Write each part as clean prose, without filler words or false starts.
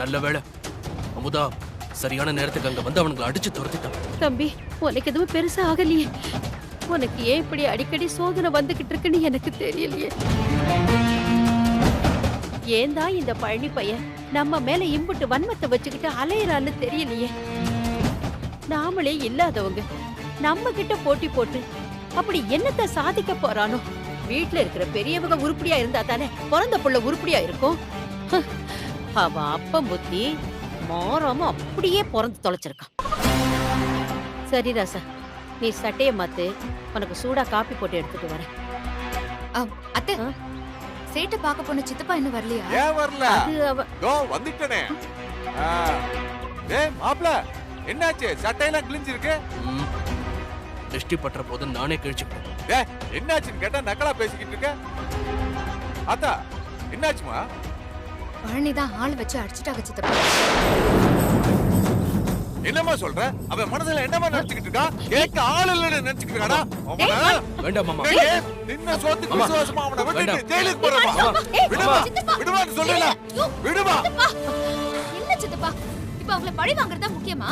நல்ல வேளை அமுதா சரியான நேரத்துக்கு அங்க வந்து அவனுங்களை அடிச்சு துரத்திட்டான். தம்பி, உனக்கு எதுவும் பெருசா ஆகலையே? உனக்கு ஏன் இப்படி அடிக்கடி சோதனை வந்துகிட்டு இருக்குன்னு எனக்கு தெரியலையே. ஏந்தா இந்த பழனி பையன் நம்ம மேல இம்புட்டு வன்மத்தை வச்சுக்கிட்டு அலையிறான்னு தெரியலையே. நாமளே இல்லாதவங்க நம்ம கிட்ட போட்டி போட்டு அப்படி என்னத்த சாதிக்க போறானோ? வீட்டுல இருக்கிற பெரியவங்க உருப்படியா இருந்தா தானே பிறந்த புள்ள உருப்படியா இருக்கும். அவன் அப்பம் புத்தி மாறாம அப்படியே பிறந்து தொலைச்சிருக்கான். சரி ராசா, நீ சட்டைய மாத்து, உனக்கு சூடா காப்பி போட்டு எடுத்துட்டு வரேன். அத்தை, சேட்ட பாக்க போன சித்தப்பா இன்னும் வரலையா? ஏன் வரல? வந்துட்டனே. ஏய் மாப்ள, என்னாச்சு? சட்டையெல்லாம் கிழிஞ்சிருக்கு. திருஷ்டி பற்ற போது நானே கிழிச்சுட்டேன். ஏய் என்னாச்சுன்னு கேட்டா நக்கலா பேசிக்கிட்டு இருக்க. அத்தா என்னாச்சுமா? பழனிதான் ஆள் வச்சு அடிச்சிட்டாங்க சித்தப்பா. என்னமா சொல்ற? அவன் மனசுல என்னமா நினைச்சுக்கிட்டு இருக்கா? கேட்க ஆள் இல்லன்னு நினைச்சுக்கிட்டு இருக்காடா? வேண்டாம் மாமா. நின்ன சோத்துக்கு விசுவாசமா அவனை விட்டுட்டு ஜெயிலுக்கு போறமா? விடுமா, விடுமான்னு சொல்றல. விடுமா. என்ன சித்தப்பா, இப்ப அவங்கள பழி வாங்குறதா முக்கியமா?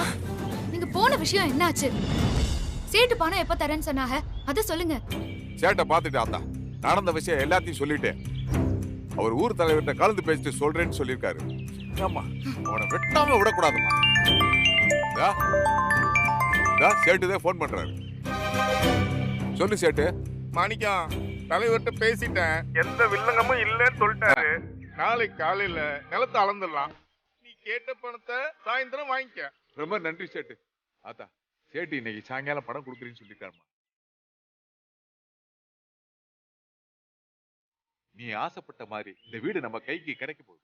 நீங்க போன விஷயம் என்னாச்சு? சேட்டு பணம் எப்ப தரேன்னு சொன்னாங்க, அத சொல்லுங்க. சேட்டை பாத்துட்டு அத்தா நடந்த விஷயம் எல்லாத்தையும் சொல்லிட்டேன். அவர் ஊர் தலைவர்கிட்ட கலந்து பேசிட்டு சொல்றேன்னு சொல்லியிருக்காரு. ஆமா, அவனை வெட்டாம விடக்கூடாதுமா. சேட்டுதான் போன் பண்றாரு. சொல்லு சேட்டு. மாணிக்கம், தலைவர்கிட்ட பேசிட்டேன். எந்த வில்லங்கமும் இல்லன்னு சொல்லிட்டாரு. நாளைக்கு காலையில நிலத்தை அளந்துடலாம். நீ கேட்ட பணத்தை சாயந்தரம் வாங்கிக்க. ரொம்ப நன்றி சேட்டு. ஆத்தா, சேட்டு இன்னைக்கு சாயங்காலம் பணம் கொடுக்குறேன்னு சொல்லிட்டாருமா. நீ ஆசைப்பட்ட மாதிரி இந்த வீடு நம்ம கைக்கு கிடைக்க போகுது.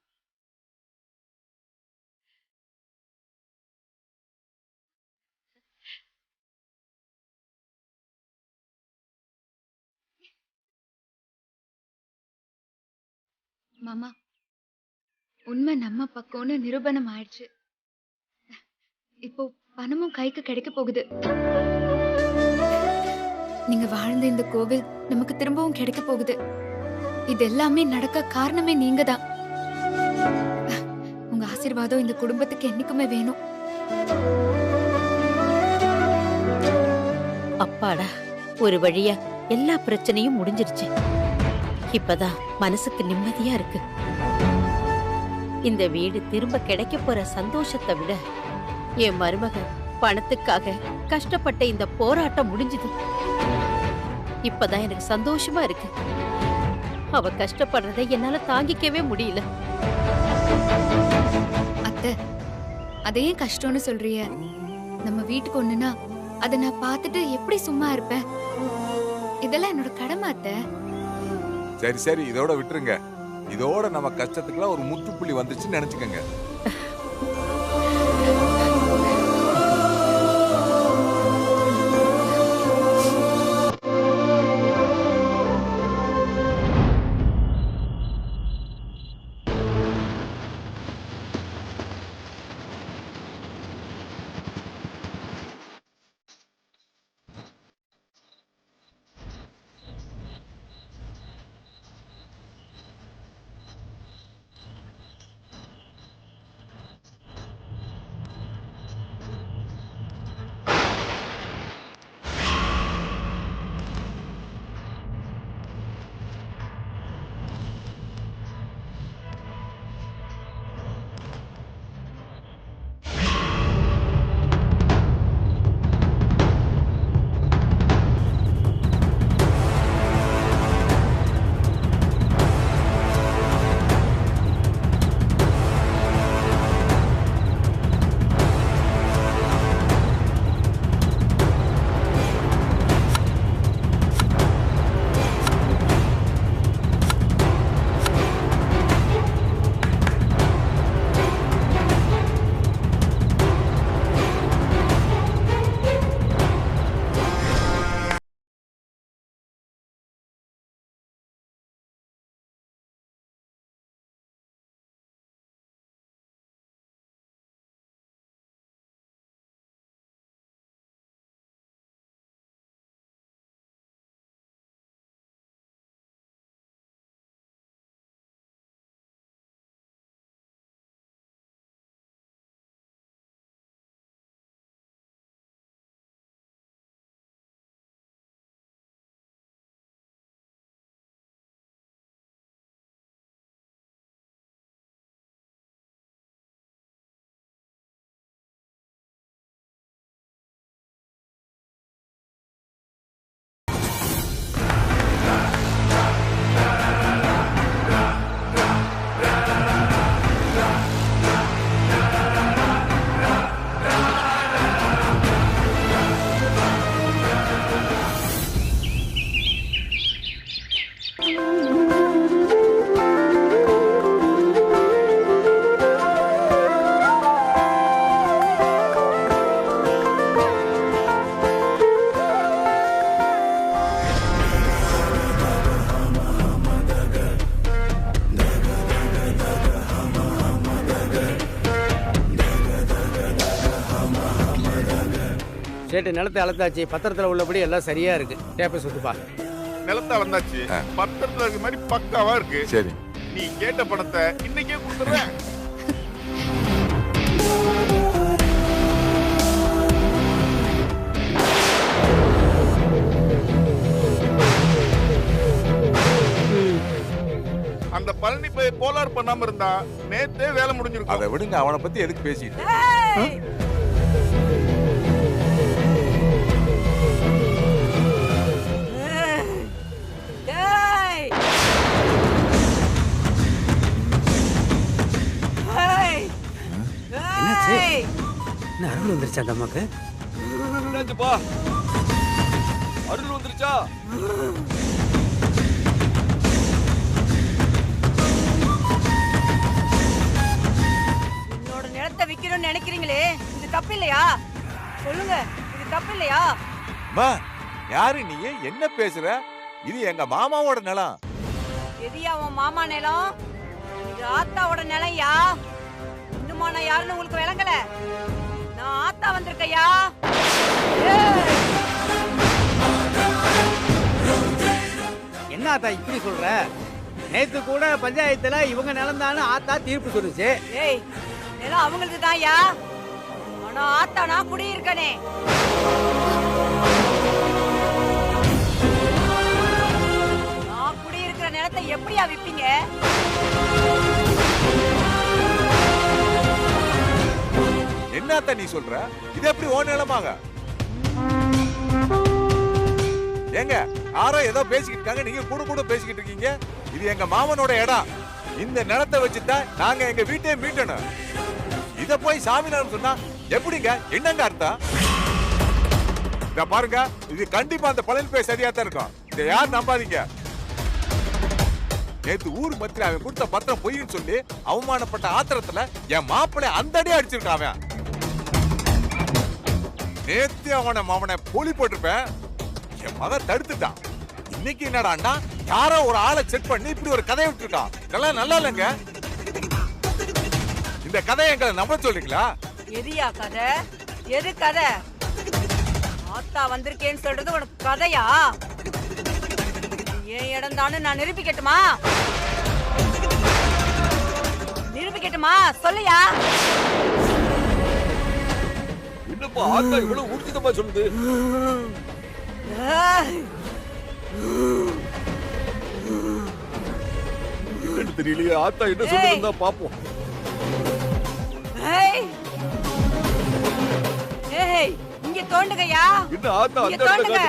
மாமா, உண்மை நம்ம பக்கம்னு நிரூபணம் ஆயிடுச்சு. இப்போ பணமும் கைக்கு கிடைக்க போகுது. நீங்க வாழ்ந்த இந்த கோவில் நமக்கு திரும்பவும் கிடைக்க போகுது. இது எல்லாமே நடக்க காரணமே நீங்க தான். உங்க ஆசீர்வாதம் இந்த குடும்பத்துக்கு என்னைக்குமே வேணும். அப்பாடா, ஒரு வழியா எல்லா பிரச்சனையும் முடிஞ்சிருச்சு. இப்பதான் மனசுக்கு நிம்மதியா இருக்கு. இந்த வீடு திரும்ப கிடைக்க போற சந்தோஷத்தை விட என் மருமகன் பணத்துக்காக கஷ்டப்பட்ட இந்த போராட்டம் முடிஞ்சது. இப்பதான் எனக்கு சந்தோஷமா இருக்கு. அவ கஷ்டப்படுறதை என்னால தாங்கிக்கவே முடியல. அத்தை, அதையே கஷ்டம்னு சொல்றிய? நம்ம வீட்டுக்கு ஒண்ணுனா அதை நான் பார்த்துட்டு எப்படி சும்மா இருப்பேன்? இதெல்லாம் என்னோட கடமை அத்தை. சரி சரி, இதோட விட்டுருங்க. இதோட நம்ம கஷ்டத்துக்குலாம் ஒரு முற்றுப்புள்ளி வந்துச்சுன்னு நினைச்சுக்கோங்க. சேட்டு நிலத்தை அளந்தாச்சு, பத்திரத்துல உள்ளபடி எல்லாம் சரியா இருக்கு. டேப்பை சுத்துப்பா. நிலத்தை அளந்தாச்சு, பத்திரத்துல இருக்க மாதிரி பக்காவா இருக்கு. சரி, நீ கேட்ட பணத்தை இன்னைக்கே கொடுத்துறேன். அந்த பழனி போய் கோளாறு பண்ணாம இருந்தா நேத்தே வேலை முடிஞ்சிருக்கும். அதை விடுங்க, அவனை பத்தி எதுக்கு பேசிட்டு? என்ன அருள் வந்துருச்சா அந்த அம்மாக்கு? என்னாச்சுப்பா? அருள் வந்துருச்சா? என்னோட நிலத்தை விக்கணும்னு நினைக்கிறீங்களே, இது தப்பு இல்லையா? சொல்லுங்க, இது தப்பு இல்லையா? அம்மா, யாரு நீ? என்ன பேசுற? இது எங்க மாமாவோட நிலம். எதியா உன் மாமா நிலம்? இது ஆத்தாவோட நிலம்யா. இன்னுமா நான் யாருன்னு உங்களுக்கு விளங்கல? நான் ஆத்தா வந்திருக்கையா. என்ன ஆத்தா இப்படி சொல்ற? நேத்து கூட பஞ்சாயத்துல இவங்க நிலந்தான்னு ஆத்தா தீர்ப்பு சொல்லுச்சு. ஏய், நிலம் அவங்களுக்கு தான்யா. ஆனா ஆத்தா நான் குடியிருக்கனே. நான் குடியிருக்கிற நிலத்தை எப்படியா விப்பீங்க? என்னத்த நீ சொல்ற? இது எப்படி ஓ நிலமாக? ஏங்க, யாரோ ஏதோ பேசிக்கிட்டு இருக்காங்க, நீங்க கூட கூட பேசிக்கிட்டு இருக்கீங்க. இது எங்க மாமனோட இடம். இந்த நிலத்தை வச்சுதான் நாங்க எங்க வீட்டையே மீட்டணும். இத போய் சாமிநாதன் சொன்னா எப்படிங்க? என்னங்க அர்த்தம்? இத பாருங்க, இது கண்டிப்பா அந்த பழனி போய் சரியா தான் இருக்கும். இத யார் நம்பாதீங்க. நேத்து ஊர் மத்தியில அவன் கொடுத்த பத்திரம் பொய்ன்னு சொல்லி அவமானப்பட்ட ஆத்திரத்துல என் மாப்பிள்ளை அந்த அடி அடிச்சிருக்கான். அவன் நேத்து அவனை போலி போட்டிருப்பேன். என் மகன் தடுத்துட்டான். இன்னைக்கு என்னடான்னா யாரோ ஒரு ஆளை செட் பண்ணி இப்படி ஒரு கதையை விட்டுருக்கான். இதெல்லாம் நல்லா இல்லைங்க. இந்த கதையை எங்களை நம்ப சொல்றீங்களா? எதியா கதை? எது கதை? ஆத்தா வந்திருக்கேன்னு சொல்றது உனக்கு கதையா? ஏன் இடம் தானு நான் நிரூபிக்கட்டுமா? நிரூபிக்கட்டுமா? சொல்லையா. என்னப்பா ஆத்தா இவ்வளவு ஊர்ஜிதமா சொல்லுது? என்னன்னு தெரியலையே. ஆத்தா என்ன சொல்லுதுன்னா பாப்போம். இங்க தோண்டுங்கயா. என்ன ஆத்தா அந்த தோண்டுங்க.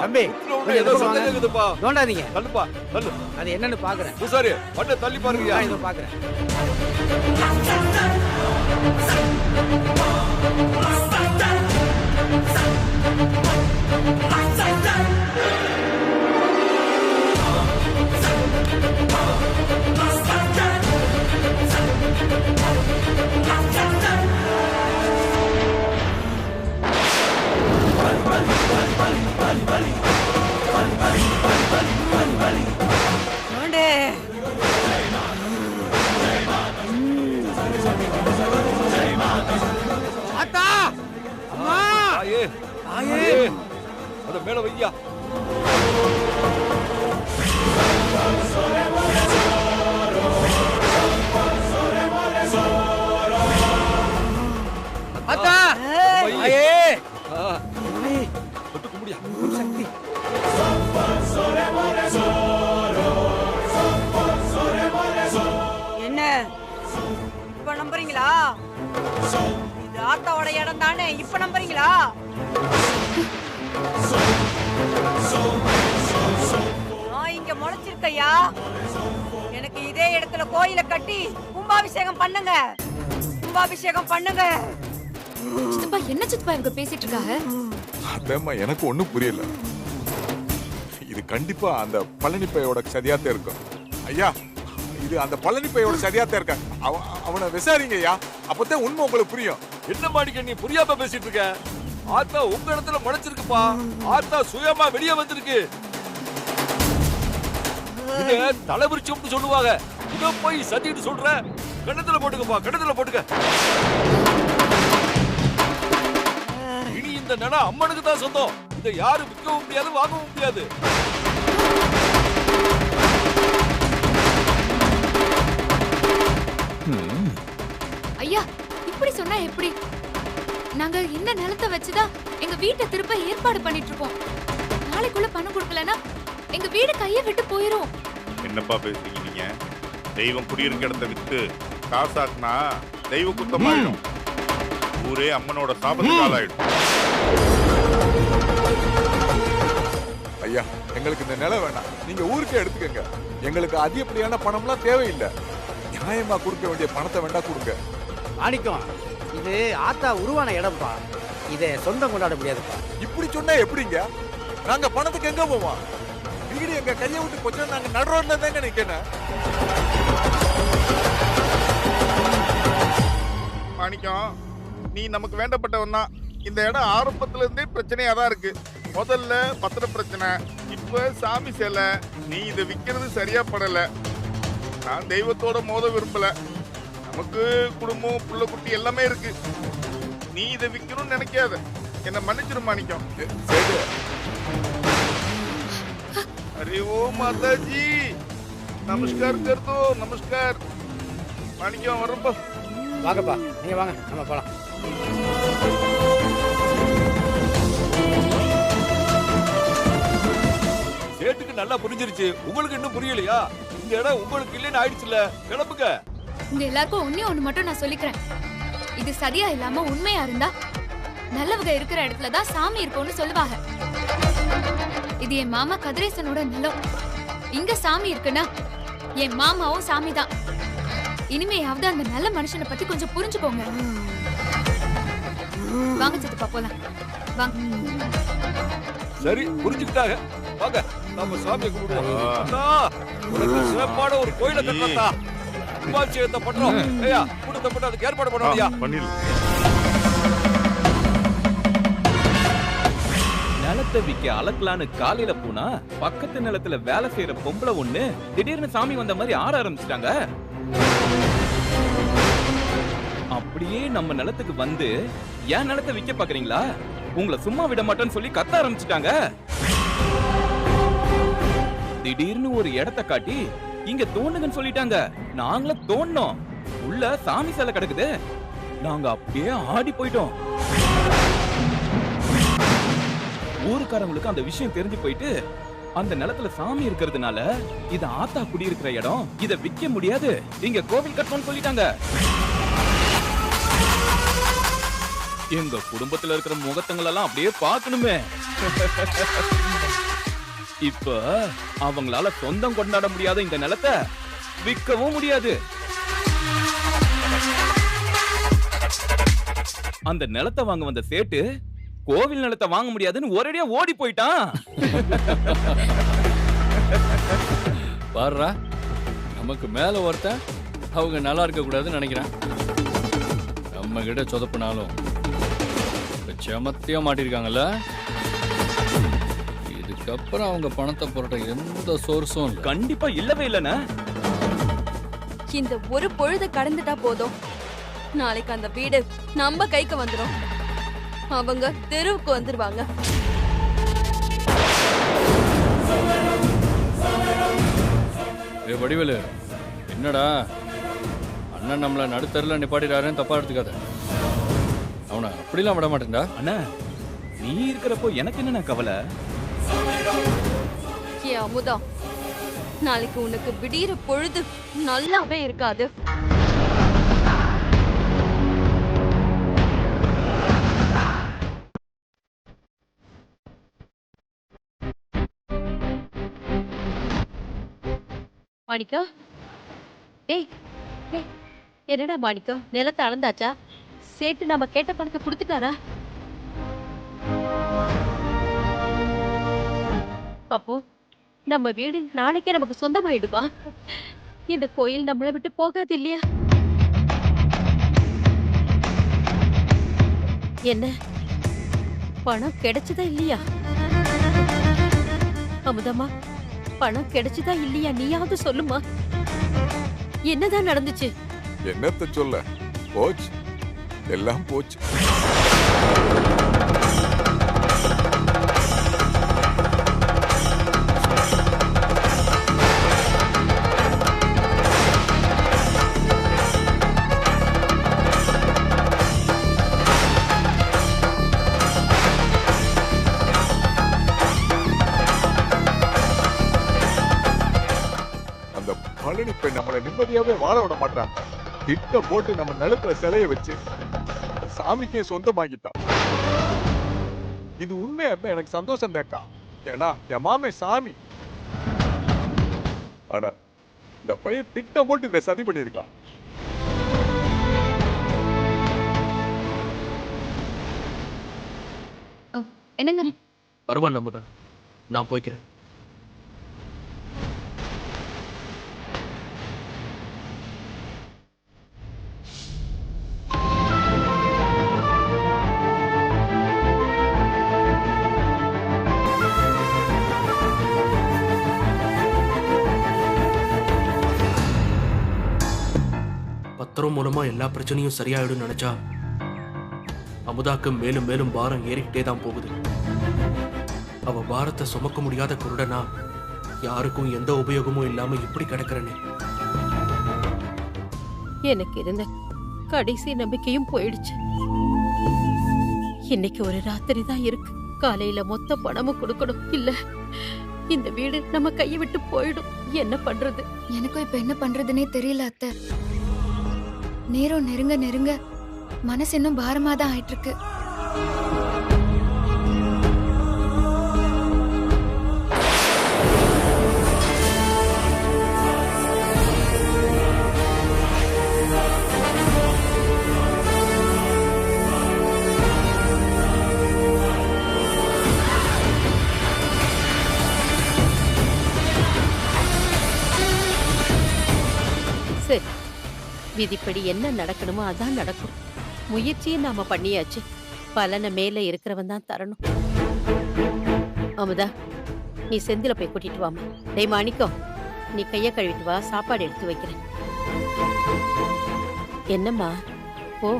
தம்பி, ஏதோ சத்தம் கேக்குதுப்பா. தோண்டாதீங்க. தள்ளுப்பா, தள்ளு. அது என்னன்னு பாக்குறேன். பூசாரி, பண்ண தள்ளி பாருங்கயா. இதோ பாக்குறேன். அத மேல வையா. அத்தா ஐயே தொட்டு கும்பிடியா. சக்தி. என்ன இப்ப நம்புறீங்களா? இது ஆத்தாவோட இடம் தானே. இப்ப நம்புறீங்களா? நான் இங்க முளைச்சிருக்கையா. எனக்கு இதே இடத்துல கோயில கட்டி கும்பாபிஷேகம் பண்ணுங்க. கும்பாபிஷேகம் பண்ணுங்க. சித்தப்பா என்ன சித்தப்பா இவங்க பேசிட்டு இருக்காங்க? அதேம்மா எனக்கு ஒண்ணும் புரியல. இது கண்டிப்பா அந்த பழனிப்பையோட சதியாத்தான் இருக்கும். ஐயா, இது அந்த பழனிப்பையோட சதியாத்தான் இருக்க. அவனை விசாரிங்க ஐயா, அப்பதான் உண்மை உங்களுக்கு புரியும். என்ன மாடிக்க நீ புரியாம பேசிட்டு இருக்க? ஆத்தா உங்க இடத்துல முளைச்சிருக்குப்பா. ஆத்தா சுயமா வெளியே வந்திருக்கு. இத தலைவிரிச்சோம்னு சொல்லுவாங்க. இத போய் சதின்னு சொல்ற. கண்ணத்துல போட்டுக்கப்பா, கண்ணத்துல போட்டுக்க. இனி இந்த நிலம் அம்மனுக்கு தான் சொந்தம். இதை யாரும் விற்கவும் முடியாது, வாங்கவும் முடியாது. ஐயா இப்படி சொன்னா எப்படி? நாங்க இந்த நிலத்தை வச்சுதான் எங்க வீட்டை திருப்ப ஏற்பாடு பண்ணிட்டு இருக்கோம். நாளைக்குள்ள பணம் கொடுக்கலன்னா எங்க வீடு கையை விட்டு போயிரும். என்னப்பா பேசுறீங்க நீங்க? தெய்வம் குடியிருக்க இடத்தை வித்து காசாக்குனா தெய்வ குத்தமாயிடும். ஊரே அம்மனோட சாபத்துக்கு ஆளாயிடும். ஐயா, எங்களுக்கு இந்த நிலம் வேணாம், நீங்க ஊருக்கே எடுத்துக்கங்க. எங்களுக்கு அதிகப்படியான பணம்லாம் தேவையில்லை. நியாயமா கொடுக்க வேண்டிய பணத்தை வேண்டாம் கொடுங்க. மாணிக்கம், இது ஆத்தா உருவான இடம்ப்பா. இதை சொந்தம் கொண்டாட முடியாதுப்பா. இப்படி சொன்னா எப்படிங்க? நாங்க பணத்துக்கு எங்க போவோம்? வீடு எங்க கையை விட்டு போச்சு, நாங்க நடு ரோட்ல தாங்க நிக்கணும். மாணிக்கம், நீ நமக்கு வேண்டப்பட்டவன் தான். இந்த இடம் ஆரம்பத்துல இருந்தே பிரச்சனையா தான் இருக்கு. முதல்ல பத்திர பிரச்சனை, இப்ப சாமி சிலை. நீ இதை விக்கிறது சரியா படல. நான் தெய்வத்தோட மோத விரும்பல. நமக்கு குடும்பம், புள்ள குட்டி எல்லாமே இருக்கு. நீ இதை விக்கணும்னு நினைக்காத. என்ன மன்னிச்சிரு மாணிக்கம். சரி. अरे ओ माता जी, नमस्कार कर दो, नमस्कार. மாணிக்கம் வரப்பா. வாங்கப்பா, நீங்க வாங்க, நம்ம போலாம். சேட்டுக்கு நல்லா புரிஞ்சிருச்சு. உங்களுக்கு இன்னும் புரியலையா? இந்த இடம் உங்களுக்கு இல்லைன்னு ஆயிடுச்சுல. கிளம்புங்க. உங்க எல்லாருக்கும் ஒண்ணு மட்டும் நான் சொல்லிக்கிறேன். இது சரியா இல்லாம உண்மையா இருந்தா நல்லவங்க இருக்கிற இடத்துலதான் சாமி இருக்கும்னு சொல்லுவாங்க. இது என் மாமா கதிரேசனோட நிலம். இங்க சாமி இருக்குன்னா என் மாமாவும் சாமி தான். இனிமையாவது அந்த நல்ல மனுஷனை பத்தி கொஞ்சம் புரிஞ்சுக்கோங்க. வாங்க சித்தப்பா போலாம். வாங்க. சரி, புரிஞ்சுக்கிட்டாங்க. வாங்க, நம்ம சாமியை கும்பிடுவோம். அண்ணா, உனக்கு சிறப்பான ஒரு கோயிலை கட்டா. கும்பாபிஷேகத்தை பண்றோம். ஐயா, கூட்டத்தை போட்டு அதுக்கு ஏற்பாடு பண்ணுவோம்யா. நிலத்தை விக்க அளக்கலான்னு காலையில போனா பக்கத்து நிலத்துல வேலை செய்யற பொம்பளை ஒண்ணு திடீர்னு சாமி வந்த மாதிரி ஆட ஆரம்பிச்சிட்டாங்க. அப்படியே நம்ம நிலத்துக்கு வந்து என் நிலத்தை விக்க பாக்குறீங்களா, உங்களை சும்மா விட மாட்டேன்னு சொல்லி கத்த ஆரம்பிச்சிட்டாங்க. திடீர்னு ஒரு இடத்தை காட்டி இங்க தோணுங்கன்னு சொல்லிட்டாங்க. நாங்களும் தோணோம். உள்ள சாமி சிலை கிடக்குது. நாங்க அப்படியே ஆடி போயிட்டோம். ஊருக்காரங்களுக்கு அந்த விஷயம் தெரிஞ்சு போயிட்டு அந்த நிலத்துல சாமி இருக்கிறதுனால இது ஆத்தா குடியிருக்கிற இடம், இத விக்க முடியாது, இங்க கோவில் கட்டணும்னு சொல்லிட்டாங்க. எங்க குடும்பத்துல இருக்கிற முகத்தங்களெல்லாம் அப்படியே பார்க்கணுமே. இப்ப அவங்களால சொந்தம் கொண்டாட முடியாத இந்த நிலத்தை விற்கவும் முடியாது. அந்த நிலத்தை வாங்க வந்த சேட்டு கோவில் நிலத்தை வாங்க முடியாதுன்னு ஒரேடியா ஓடி போயிட்டான். பாருடா, நமக்கு மேல ஒருத்தன் அவங்க நல்லா இருக்க கூடாதுன்னு நினைக்கிறேன். நம்ம கிட்ட சொதப்பினாலும் செமத்தியா மாட்டிருக்காங்கல்ல. இதுக்கப்புறம் அவங்க பணத்தை புரட்ட எந்த சோர்ஸும் கண்டிப்பா இல்லவே இல்லைன்னா. இந்த ஒரு பொழுது கடந்துட்டா போதும், நாளைக்கு அந்த வீடு நம்ம கைக்கு வந்துடும். அவங்க தெருவுக்கு வந்துருவாங்க. வடிவேலு, என்னடா அண்ணன் நம்மள நடுத்தரில் நிப்பாட்டிடாருன்னு தப்பா எடுத்துக்காத. அவனை அப்படிலாம் விட மாட்டேன்டா. அண்ணா, நீ இருக்கிறப்போ எனக்கு என்ன கவலை? ஏ அமுதா, நாளைக்கு உனக்கு விடிகிற பொழுது நல்லாவே இருக்காது. மாணிக்கம், ஏய் என்னடா மாணிக்கம், நிலத்தை அளந்தாச்சா? சேட்டு நம்ம கேட்ட பணத்தை கொடுத்துட்டாரா? அப்போ நம்ம வீடு நாளைக்கே நமக்கு சொந்தமாயிடுமா? இந்த கோயில் நம்மளை விட்டு போகாது இல்லையா? என்ன பணம் கிடைச்சதா இல்லையா? அமுதம்மா, பணம் கிடைச்சதா இல்லையா? நீயாவது சொல்லுமா, என்னதான் நடந்துச்சு? என்னத்த சொல்ல, போச்சு, எல்லாம் போச்சு. பழனி பெண் நம்மளை நிம்மதியாவே வாழ விட மாட்டான். திட்டம் போட்டு நம்ம நிலத்துல சிலைய வச்சு சாமிக்கே சொந்தமாக்கிட்டான். இது உண்மையா இருந்தா எனக்கு சந்தோஷம் தேக்கா. ஏன்னா என் மாமே சாமி. ஆனா இந்த பையன் திட்டம் போட்டு இதை சதி பண்ணிருக்கான். என்னங்க? பரவாயில்ல அமுதா, நான் போய்க்கிறேன். பத்திரம் மூலமா எல்லா பிரச்சனையும் சரியாயிடும் நினைச்சா அமுதாக்கு மேலும் மேலும் பாரம் ஏறிக்கிட்டே தான் போகுது. அவ பாரத்தை சுமக்க முடியாத குருடனா யாருக்கும் எந்த உபயோகமும் இல்லாம இப்படி கிடக்குறனே. எனக்கு இருந்த கடைசி நம்பிக்கையும் போயிடுச்சு. இன்னைக்கு ஒரு ராத்திரி தான் இருக்கு. காலையில மொத்த பணமும் கொடுக்கணும். இல்ல இந்த வீடு நம்ம கையை விட்டு போயிடும். என்ன பண்றது? எனக்கும் இப்ப என்ன பண்றதுன்னே தெரியல அத்தை. நேரம் நெருங்க நெருங்க மனசு இன்னும் பாரமா தான் ஆயிட்டு இருக்கு. சரி, விதிப்படி என்ன நடக்கணுமோ அதான் நடக்கும். முயற்சியை நாம பண்ணியாச்சு. பலனை மேல இருக்கிறவன் தான் தரணும். அமுதா, நீ செந்தில போய் கூட்டிட்டு வாமா. டேய் மாணிக்கம், நீ கைய கழுவிட்டு வா, சாப்பாடு எடுத்து வைக்கிறேன். என்னம்மா? ஓ,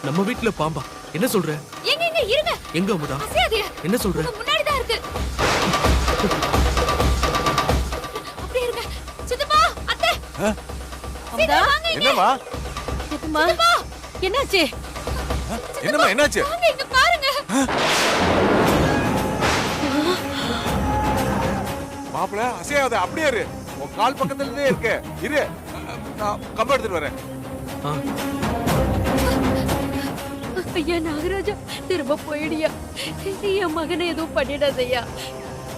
நம்ம வீட்டுல பாம்பா? என்ன சொல்ற? எங்க எங்க இருங்க. எங்க அமுதா? அசையாதீங்க. என்ன சொல்ற? முன்னாடி தான் இருக்கு. அப்படியே இருங்க. சித்தப்பா, அத்தை. அமுதா, என்னம்மா? சித்தம்மா, என்னாச்சு? என்னம்மா என்னாச்சு? வாங்க இங்க பாருங்க. மாப்பிள அசையாத, அப்படியே இரு. உன் கால் பக்கத்துலயே இருக்கு. இரு, நான் கம்ப எடுத்துட்டு வரேன். ஐயா நாகராஜா, திரும்ப போயிடியா. என் மகனை எதுவும் பண்ணிடாதையா.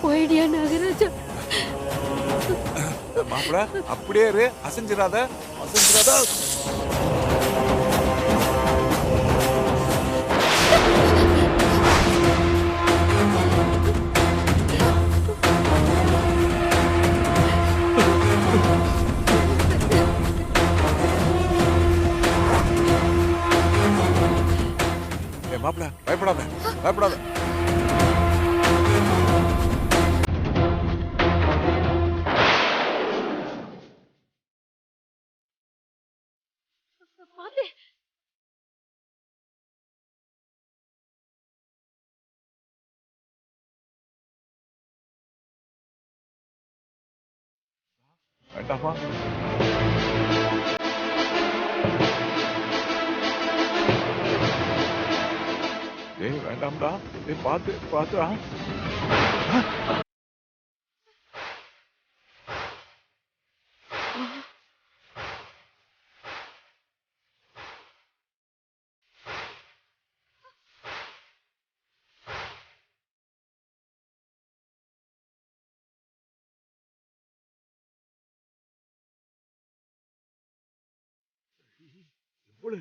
போயிடியா நாகராஜா. மாப்பிள அப்படியே இரு, அசைஞ்சிராத, அசைஞ்சிராத. மாப்பிள பயப்படாத, பயப்படாத. வேண்டாமா? ஏய் வேண்டாம்டா, ஏய் பாத்து பாத்துடா.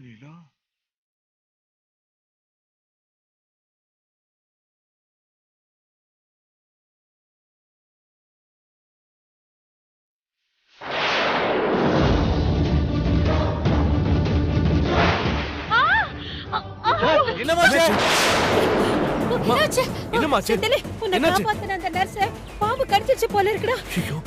லீலா என்னமாச்சு? செந்திலே, உன்னை என்னாச்சு? காப்பாத்தின அந்த நர்ஸ பாம்பு கடிச்சிருச்சு போல இருக்குடா. ஐயோ